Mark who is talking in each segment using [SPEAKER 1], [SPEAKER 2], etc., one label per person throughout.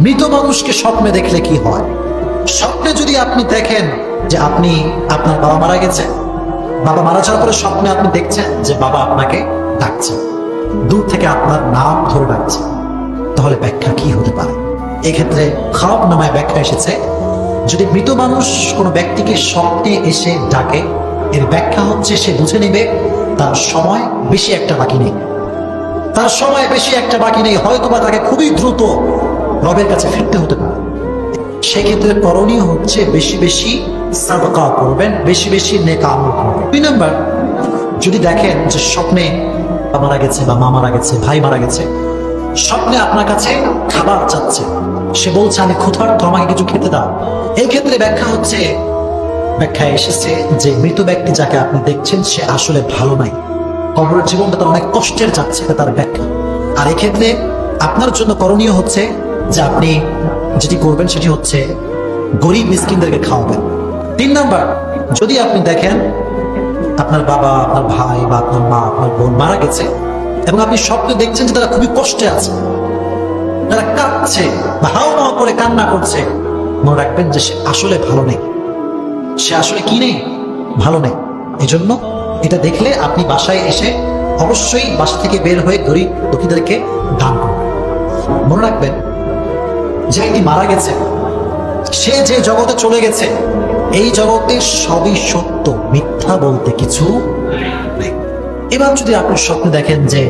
[SPEAKER 1] মৃত মানুষকে স্বপ্নে দেখলে কি হয়? স্বপ্নে যদি আপনি দেখেন যে আপনার বাবা মারা গেছে, বাবা মারা যাওয়ার পরে স্বপ্নে আপনি দেখছেন যে বাবা আপনাকে ডাকছে, দূর থেকে আপনার নাম ধরে ডাকছে, তাহলে ব্যাখ্যা কি হতে পারে? এক্ষেত্রে খাওয়াব নামায় ব্যাখ্যা এসেছে, যদি মৃত মানুষ কোনো ব্যক্তিকে স্বপ্নে এসে ডাকে, এর ব্যাখ্যা হচ্ছে সে বুঝে নেবে তার সময় বেশি একটা বাকি নেই, তার সময় বেশি একটা বাকি নেই, হয়তোবা তাকে খুবই দ্রুত রবের কাছে ফিরতে হতে পারে। সেক্ষেত্রে করণীয় হচ্ছে বেশি বেশি সাদকা করবেন, বেশি বেশি নেক আমল করবেন। 2 নাম্বার, যদি দেখেন যে স্বপ্নে মারা গেছে বা মা মারা গেছে, ভাই মারা গেছে, স্বপ্নে আপনার কাছে খাবার চাচ্ছে, সে বলছে আমি ক্ষুধার্ত, আমাকে কিছু খেতে দাও, এই ক্ষেত্রে ব্যাখ্যায় এসেছে যে মৃত ব্যক্তি যাকে আপনি দেখছেন সে আসলে ভালো নাই, কবরের জীবনটা তার অনেক কষ্টের যাচ্ছে, তার ব্যাখ্যা। আর এক্ষেত্রে আপনার জন্য করণীয় হচ্ছে যে আপনি যেটি করবেন সেটি হচ্ছে গরিব মিসকিনদেরকে খাওয়াবেন। 3 নাম্বার, যদি আপনি দেখেন আপনার বাবা, আপনার ভাই বা আপনার মা, আপনার বোন মারা গেছে এবং আপনি স্বপ্নে দেখছেন যে তারা খুবই কষ্টে আছে, তারা কাঁদছে বা হাও মাও করে কান্না করছে, মনে রাখবেন যে সে আসলে ভালো নেই, সে আসলে কি নেই, ভালো নেই। এই জন্য এটা দেখলে আপনি বাসায় এসে অবশ্যই বাসা থেকে বের হয়ে গরিব দুঃখীদেরকে দান করবেন। মনে রাখবেন যে ব্যক্তি মারা গেছে, সে যে জগতে চলে গেছে, এই জগতে সবই সত্য, মিথ্যা বলতে কিছু নেই। এবার যদি আপনি স্বপ্নে দেখেন যে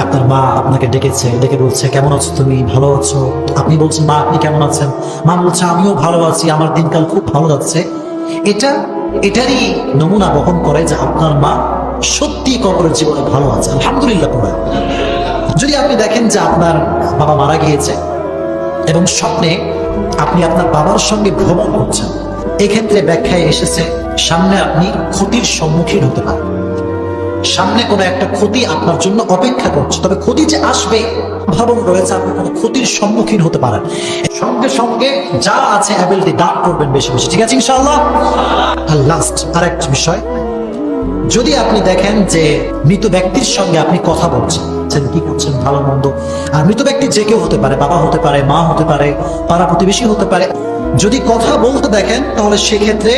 [SPEAKER 1] আপনার মা আপনাকে ডেকেছে, ডেকে বলছে কেমন আছো তুমি, ভালো আছো? আপনি বলছেন মা আপনি কেমন আছেন? মা বলছে আমিও ভালো আছি, আমার দিনকাল খুব ভালো যাচ্ছে। এটারই নমুনা বহন করে যে আপনার মা সত্যি কবরের জীবনে ভালো আছে, আলহামদুলিল্লাহ পড়ে। যদি আপনি দেখেন যে আপনার বাবা মারা গিয়েছে এবং স্বপ্নে আপনি আপনার বাবার সঙ্গে ভ্রমণ করছেন, এক্ষেত্রে ব্যাখ্যায় এসেছে সামনে আপনি ক্ষতির সম্মুখীন হতে পারেন, সামনে কোনো একটা ক্ষতি আপনার জন্য অপেক্ষা করছে, তবে ক্ষতি যে আসবে ভাবন রয়েছে, আপনি কোনো ক্ষতির সম্মুখীন হতে পারেন। সঙ্গে সঙ্গে যা আছে অ্যাবিলিটি দান করবেন বেশি বেশি, ঠিক আছে ইনশাআল্লাহ। আর লাস্ট আরেকটা বিষয়, যদি আপনি দেখেন যে মৃত ব্যক্তির সঙ্গে আপনি কথা বলছেন, কি করছেন ভালো মন্দ, আর মৃত ব্যক্তি যে কেউ হতে পারে, বাবা হতে পারে, মা হতে পারে, পাড়া প্রতিবেশী হতে পারে, যদি কথা বলতে দেখেন তাহলে সেক্ষেত্রে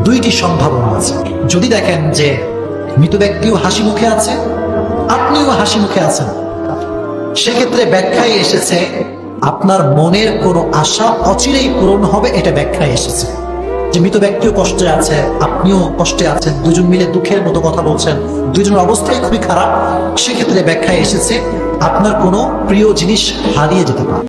[SPEAKER 1] 2টি সম্ভাবনা আছে। যদি দেখেন যে মৃত ব্যক্তিও হাসি মুখে আছে, আপনিও হাসি মুখে আছেন, সেক্ষেত্রে ব্যাখ্যায় এসেছে আপনার মনের কোনো আশা অচিরেই পূরণ হবে, এটা ব্যাখ্যায় এসেছে যে মৃত ব্যক্তিও কষ্টে আছে, আপনিও কষ্টে আছেন, দুজন মিলে দুঃখের মতো কথা বলছেন, দুজনের অবস্থাই খুবই খারাপ, সেক্ষেত্রে ব্যাখ্যায় এসেছে আপনার কোনো প্রিয় জিনিস হারিয়ে যেতে পারে।